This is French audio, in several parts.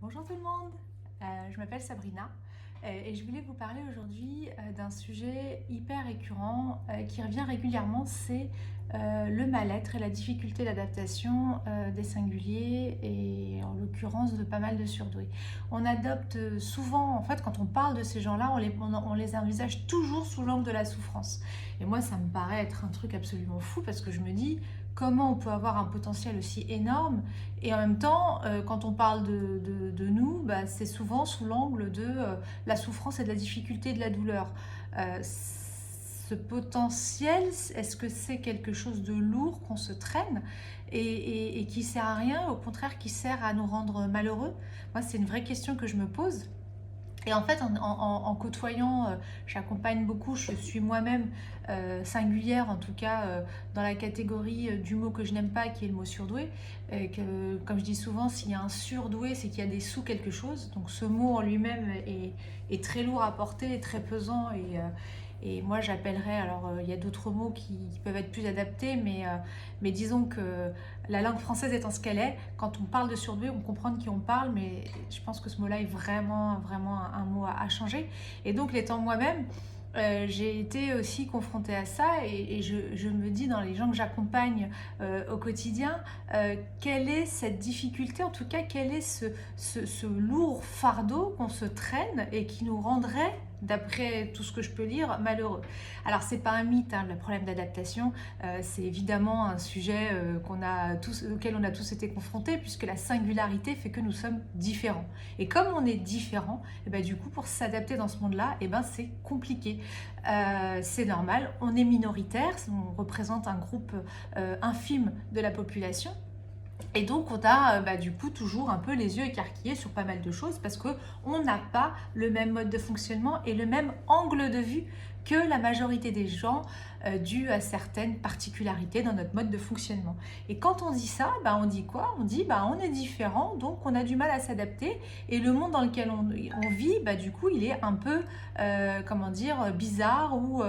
Bonjour tout le monde, je m'appelle Sabrina et je voulais vous parler aujourd'hui d'un sujet hyper récurrent qui revient régulièrement, c'est le mal-être et la difficulté d'adaptation des singuliers et en l'occurrence de pas mal de surdoués. On adopte souvent, en fait quand on parle de ces gens-là, on les envisage toujours sous l'angle de la souffrance. Et moi ça me paraît être un truc absolument fou parce que je me dis comment on peut avoir un potentiel aussi énorme et en même temps, quand on parle de nous, bah, c'est souvent sous l'angle de la souffrance et de la difficulté, de la douleur. Ce potentiel, est-ce que c'est quelque chose de lourd qu'on se traîne et qui sert à rien, au contraire qui sert à nous rendre malheureux? Moi, c'est une vraie question que je me pose. Et en fait, en côtoyant, j'accompagne beaucoup, je suis moi-même singulière, en tout cas dans la catégorie du mot que je n'aime pas, qui est le mot surdoué. Et que, comme je dis souvent, s'il y a un surdoué, c'est qu'il y a des sous quelque chose. Donc ce mot en lui-même est très lourd à porter, est très pesant. Et moi, j'appellerais, alors il y a d'autres mots qui peuvent être plus adaptés, mais disons que la langue française étant ce qu'elle est, quand on parle de surdoué, on comprend de qui on parle, mais je pense que ce mot-là est vraiment, vraiment un mot à changer. Et donc, l'étant moi-même, j'ai été aussi confrontée à ça et je me dis dans les gens que j'accompagne au quotidien, quelle est cette difficulté, en tout cas, quel est ce lourd fardeau qu'on se traîne et qui nous rendrait, d'après tout ce que je peux lire, malheureux. Alors c'est pas un mythe, hein, le problème d'adaptation, c'est évidemment un sujet auquel on a tous été confrontés, puisque la singularité fait que nous sommes différents. Et comme on est différents, et ben, du coup pour s'adapter dans ce monde-là, et ben, c'est compliqué. C'est normal, on est minoritaire, on représente un groupe infime de la population. Et donc on a du coup toujours un peu les yeux écarquillés sur pas mal de choses parce qu'on n'a pas le même mode de fonctionnement et le même angle de vue que la majorité des gens dû à certaines particularités dans notre mode de fonctionnement. Et quand on dit ça, on dit quoi? On dit on est différent, donc on a du mal à s'adapter et le monde dans lequel on vit, du coup il est un peu, comment dire, bizarre ou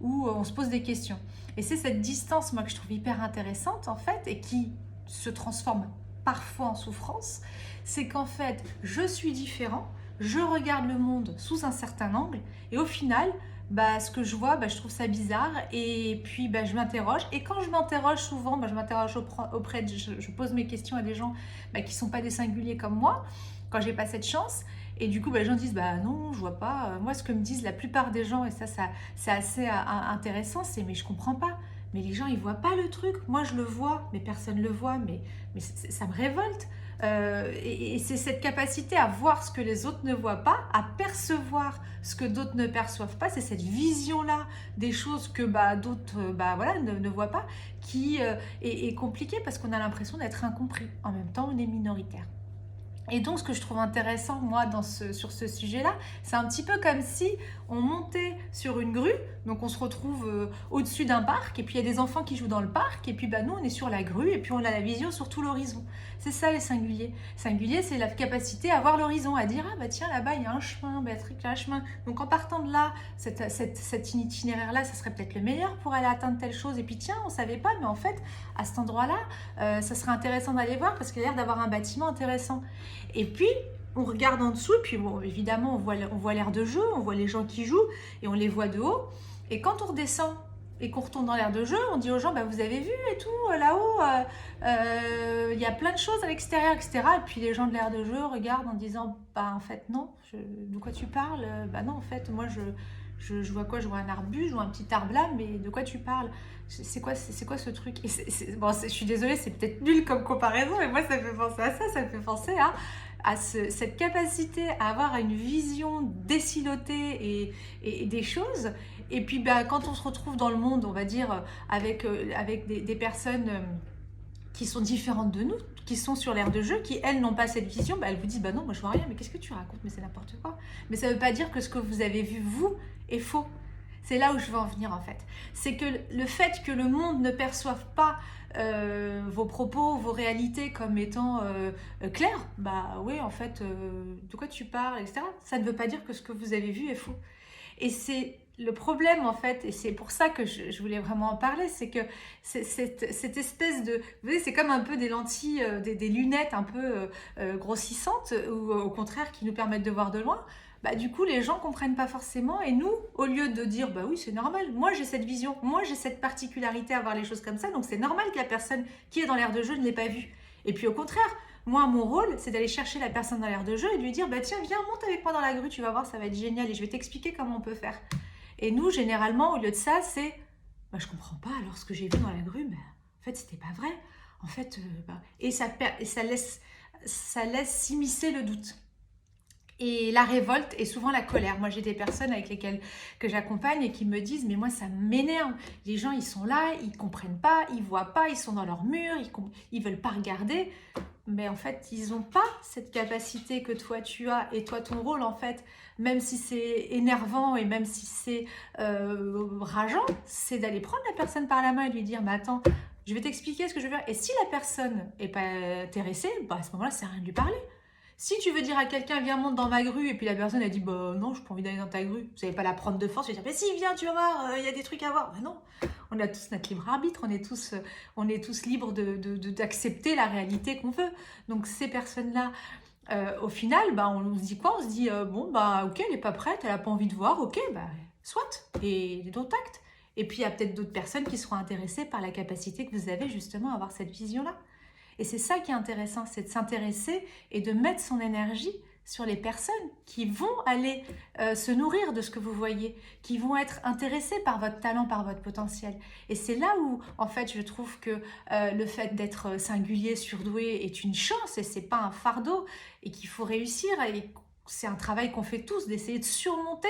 on se pose des questions. Et c'est cette distance moi que je trouve hyper intéressante en fait et qui se transforme parfois en souffrance, c'est qu'en fait, je suis différent, je regarde le monde sous un certain angle, et au final, ce que je vois, je trouve ça bizarre, et puis je m'interroge, et quand je m'interroge souvent, je m'interroge auprès je pose mes questions à des gens qui ne sont pas des singuliers comme moi, quand j'ai pas cette chance, et du coup, les gens disent non, je vois pas. Moi, ce que me disent la plupart des gens, et ça c'est assez intéressant, c'est mais je comprends pas. Mais les gens, ils voient pas le truc. Moi, je le vois, mais personne le voit. Mais ça me révolte. Et c'est cette capacité à voir ce que les autres ne voient pas, à percevoir ce que d'autres ne perçoivent pas. C'est cette vision-là des choses que d'autres voilà, ne voient pas qui est compliquée parce qu'on a l'impression d'être incompris. En même temps, on est minoritaire. Et donc, ce que je trouve intéressant, moi, sur ce sujet-là, c'est un petit peu comme si on montait sur une grue, donc on se retrouve au-dessus d'un parc, et puis il y a des enfants qui jouent dans le parc, et puis nous, on est sur la grue, et puis on a la vision sur tout l'horizon. C'est ça, les singuliers. Singulier, c'est la capacité à voir l'horizon, à dire, tiens, là-bas, il y a un chemin, Béatrice, il y a un chemin. Donc, en partant de là, cet itinéraire-là, ça serait peut-être le meilleur pour aller atteindre telle chose, et puis tiens, on savait pas, mais en fait, à cet endroit-là, ça serait intéressant d'aller voir, parce qu'il y a l'air d'avoir un bâtiment intéressant. Et puis, on regarde en dessous, et puis bon, évidemment, on voit l'aire de jeu, on voit les gens qui jouent, et on les voit de haut. Et quand on redescend et qu'on retourne dans l'aire de jeu, on dit aux gens, vous avez vu et tout, là-haut, y a plein de choses à l'extérieur, etc. Et puis les gens de l'aire de jeu regardent en disant, en fait, non, de quoi tu parles? Non, en fait, moi, je vois quoi? Je vois un arbuste, je vois un petit arbre là, mais de quoi tu parles? C'est quoi ce truc? Et je suis désolée, c'est peut-être nul comme comparaison, mais moi ça me fait penser à ça me fait penser à cette capacité à avoir une vision décilotée et des choses. Et puis quand on se retrouve dans le monde, on va dire, avec des personnes qui sont différentes de nous, qui sont sur l'aire de jeu, qui elles n'ont pas cette vision, elles vous disent non, moi je vois rien, mais qu'est-ce que tu racontes? Mais c'est n'importe quoi. Mais ça veut pas dire que ce que vous avez vu vous est faux. C'est là où je veux en venir en fait. C'est que le fait que le monde ne perçoive pas vos propos, vos réalités comme étant claires, oui en fait, de quoi tu parles, etc. Ça ne veut pas dire que ce que vous avez vu est faux. Et c'est le problème en fait, et c'est pour ça que je voulais vraiment en parler, c'est que cette espèce de... Vous voyez, c'est comme un peu des lentilles, des lunettes un peu grossissantes, ou au contraire qui nous permettent de voir de loin. Bah, du coup, les gens comprennent pas forcément, et nous, au lieu de dire, bah oui, c'est normal, moi j'ai cette vision, moi j'ai cette particularité à voir les choses comme ça, donc c'est normal que la personne qui est dans l'aire de jeu ne l'ait pas vu. Et puis au contraire, moi, mon rôle, c'est d'aller chercher la personne dans l'aire de jeu et de lui dire, bah tiens, viens, monte avec moi dans la grue, tu vas voir, ça va être génial et je vais t'expliquer comment on peut faire. Et nous, généralement, au lieu de ça, c'est, bah, je comprends pas, alors ce que j'ai vu dans la grue, bah, en fait, c'était pas vrai. En fait, et ça laisse s'immiscer le doute. Et la révolte et souvent la colère. Moi, j'ai des personnes avec lesquelles que j'accompagne et qui me disent, mais moi, ça m'énerve. Les gens, ils sont là, ils comprennent pas, ils voient pas, ils sont dans leur mur, ils veulent pas regarder. Mais en fait, ils n'ont pas cette capacité que toi, tu as. Et toi, ton rôle, en fait, même si c'est énervant et même si c'est rageant, c'est d'aller prendre la personne par la main et lui dire, mais attends, je vais t'expliquer ce que je veux faire. Et si la personne n'est pas intéressée, bah, à ce moment-là, ça sert à rien de lui parler. Si tu veux dire à quelqu'un, viens, monte dans ma grue, et puis la personne, elle dit, bah non, je n'ai pas envie d'aller dans ta grue. Vous n'allez pas la prendre de force, tu vas dire, mais si, viens, tu vas voir, il y a des trucs à voir. Bah non, on a tous notre libre arbitre, on est tous libres d'accepter la réalité qu'on veut. Donc ces personnes-là, au final, bah, on se dit quoi? On se dit, bon, bah ok, elle n'est pas prête, elle n'a pas envie de voir, ok, bah soit, et d'autres actes. Et puis il y a peut-être d'autres personnes qui seront intéressées par la capacité que vous avez justement à avoir cette vision-là. Et c'est ça qui est intéressant, c'est de s'intéresser et de mettre son énergie sur les personnes qui vont aller se nourrir de ce que vous voyez, qui vont être intéressées par votre talent, par votre potentiel. Et c'est là où, en fait, je trouve que le fait d'être singulier, surdoué est une chance et c'est pas un fardeau et qu'il faut réussir. Et c'est un travail qu'on fait tous, d'essayer de surmonter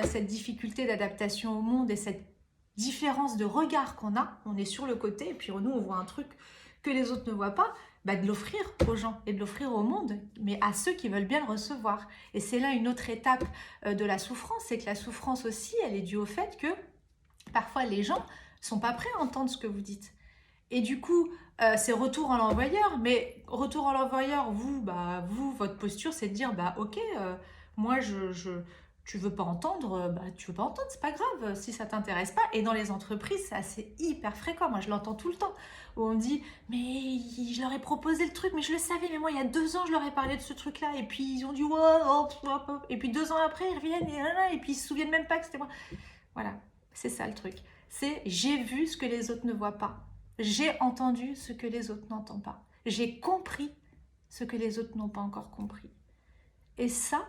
cette difficulté d'adaptation au monde et cette différence de regard qu'on a. On est sur le côté et puis nous, on voit un truc que les autres ne voient pas, bah de l'offrir aux gens et de l'offrir au monde, mais à ceux qui veulent bien le recevoir. Et c'est là une autre étape de la souffrance, c'est que la souffrance aussi, elle est due au fait que parfois les gens sont pas prêts à entendre ce que vous dites. Et du coup, c'est retour en l'envoyeur, mais retour en l'envoyeur, vous, votre posture, c'est de dire, bah ok, moi tu veux pas entendre, bah tu veux pas entendre, c'est pas grave, si ça t'intéresse pas. Et dans les entreprises, c'est assez hyper fréquent, moi je l'entends tout le temps, où on me dit, mais je leur ai proposé le truc, mais je le savais, mais moi il y a 2 ans, je leur ai parlé de ce truc-là, et puis ils ont dit, ouais, et puis 2 ans après, ils reviennent, et puis ils se souviennent même pas que c'était moi. Voilà, c'est ça le truc. C'est j'ai vu ce que les autres ne voient pas. J'ai entendu ce que les autres n'entendent pas. J'ai compris ce que les autres n'ont pas encore compris. Et ça,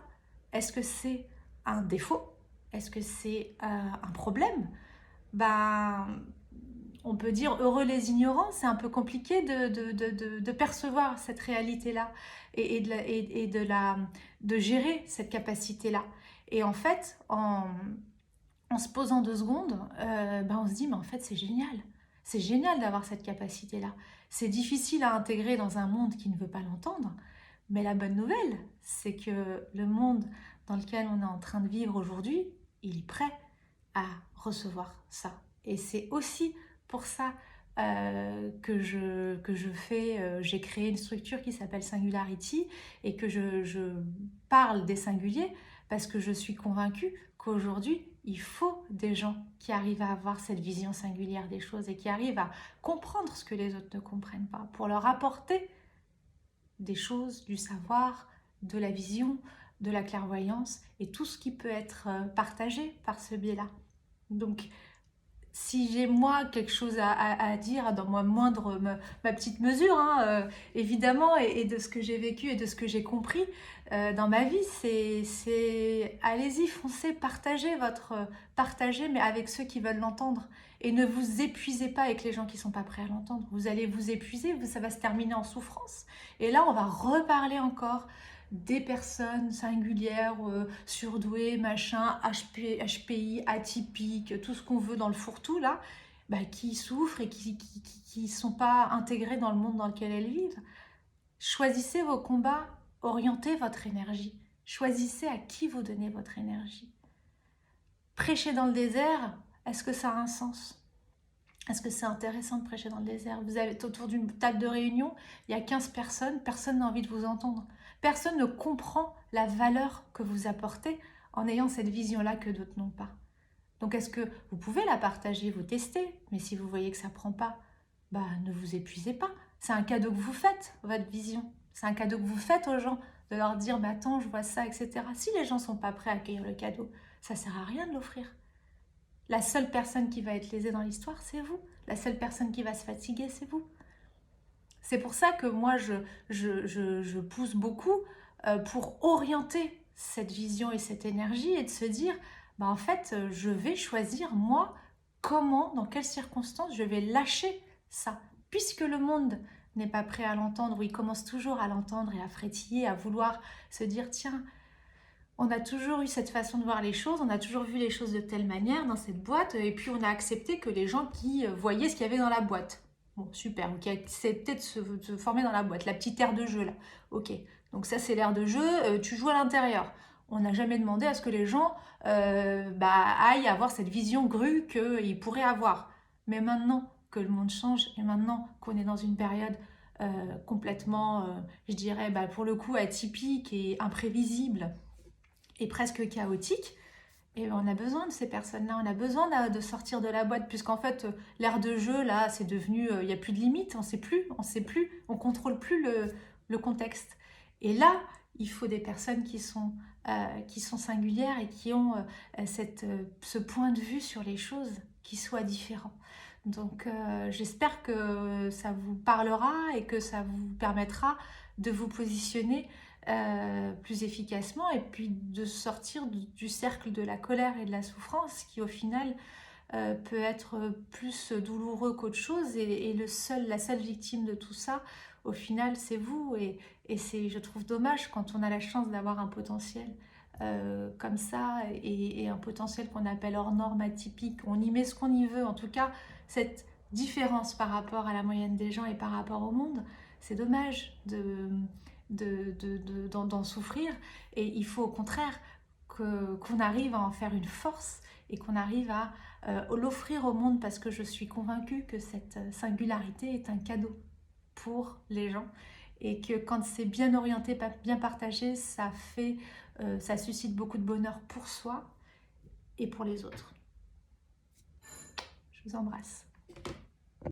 est-ce que c'est un défaut? Est-ce que c'est un problème? Ben, on peut dire heureux les ignorants, c'est un peu compliqué de percevoir cette réalité-là de gérer cette capacité-là. Et en fait, en se posant 2 secondes, on se dit, mais en fait, c'est génial. C'est génial d'avoir cette capacité-là. C'est difficile à intégrer dans un monde qui ne veut pas l'entendre. Mais la bonne nouvelle, c'est que le monde dans lequel on est en train de vivre aujourd'hui, il est prêt à recevoir ça. Et c'est aussi pour ça j'ai créé une structure qui s'appelle Singularity et que je parle des singuliers parce que je suis convaincue qu'aujourd'hui, il faut des gens qui arrivent à avoir cette vision singulière des choses et qui arrivent à comprendre ce que les autres ne comprennent pas pour leur apporter des choses, du savoir, de la vision, de la clairvoyance et tout ce qui peut être partagé par ce biais-là. Donc, si j'ai moi quelque chose à dire dans ma petite mesure, hein, évidemment, et de ce que j'ai vécu et de ce que j'ai compris dans ma vie, c'est allez-y, foncez, partagez, mais avec ceux qui veulent l'entendre. Et ne vous épuisez pas avec les gens qui ne sont pas prêts à l'entendre. Vous allez vous épuiser, ça va se terminer en souffrance. Et là, on va reparler encore des personnes singulières, surdouées, machin, HPI, atypiques, tout ce qu'on veut dans le fourre-tout là, qui souffrent et qui sont pas intégrées dans le monde dans lequel elles vivent. Choisissez vos combats, orientez votre énergie. Choisissez à qui vous donnez votre énergie. Prêcher dans le désert, est-ce que ça a un sens ? Est-ce que c'est intéressant de prêcher dans le désert ? Vous êtes autour d'une table de réunion, il y a 15 personnes, personne n'a envie de vous entendre. Personne ne comprend la valeur que vous apportez en ayant cette vision-là que d'autres n'ont pas. Donc est-ce que vous pouvez la partager, vous tester, mais si vous voyez que ça ne prend pas, bah, ne vous épuisez pas. C'est un cadeau que vous faites, votre vision. C'est un cadeau que vous faites aux gens, de leur dire, mais attends, je vois ça, etc. Si les gens ne sont pas prêts à accueillir le cadeau, ça ne sert à rien de l'offrir. La seule personne qui va être lésée dans l'histoire, c'est vous. La seule personne qui va se fatiguer, c'est vous. C'est pour ça que moi, je pousse beaucoup pour orienter cette vision et cette énergie et de se dire, bah, en fait, je vais choisir, moi, comment, dans quelles circonstances, je vais lâcher ça. Puisque le monde n'est pas prêt à l'entendre, ou il commence toujours à l'entendre et à frétiller, à vouloir se dire, tiens, on a toujours eu cette façon de voir les choses, on a toujours vu les choses de telle manière dans cette boîte, et puis on a accepté que les gens qui voyaient ce qu'il y avait dans la boîte. Bon, super, ou qui acceptaient de se former dans la boîte, la petite aire de jeu là. Ok, donc ça c'est l'aire de jeu, tu joues à l'intérieur. On n'a jamais demandé à ce que les gens aillent avoir cette vision grue qu'ils pourraient avoir. Mais maintenant que le monde change et maintenant qu'on est dans une période complètement, je dirais, pour le coup atypique et imprévisible, et presque chaotique, et on a besoin de ces personnes-là, on a besoin de sortir de la boîte, puisqu'en fait, l'ère de jeu, là, c'est devenu, il n'y a plus de limite, on sait plus, on contrôle plus le contexte. Et là, il faut des personnes qui sont singulières et qui ont ce point de vue sur les choses qui soit différent. Donc, j'espère que ça vous parlera et que ça vous permettra de vous positionner plus efficacement et puis de sortir du cercle de la colère et de la souffrance qui au final peut être plus douloureux qu'autre chose et la seule victime de tout ça au final c'est vous et c'est, je trouve dommage quand on a la chance d'avoir un potentiel comme ça et un potentiel qu'on appelle hors norme, atypique, on y met ce qu'on y veut, en tout cas cette différence par rapport à la moyenne des gens et par rapport au monde, c'est dommage d'en souffrir et il faut au contraire qu'on arrive à en faire une force et qu'on arrive à l'offrir au monde parce que je suis convaincue que cette singularité est un cadeau pour les gens et que quand c'est bien orienté, bien partagé, ça suscite beaucoup de bonheur pour soi et pour les autres. Je vous embrasse.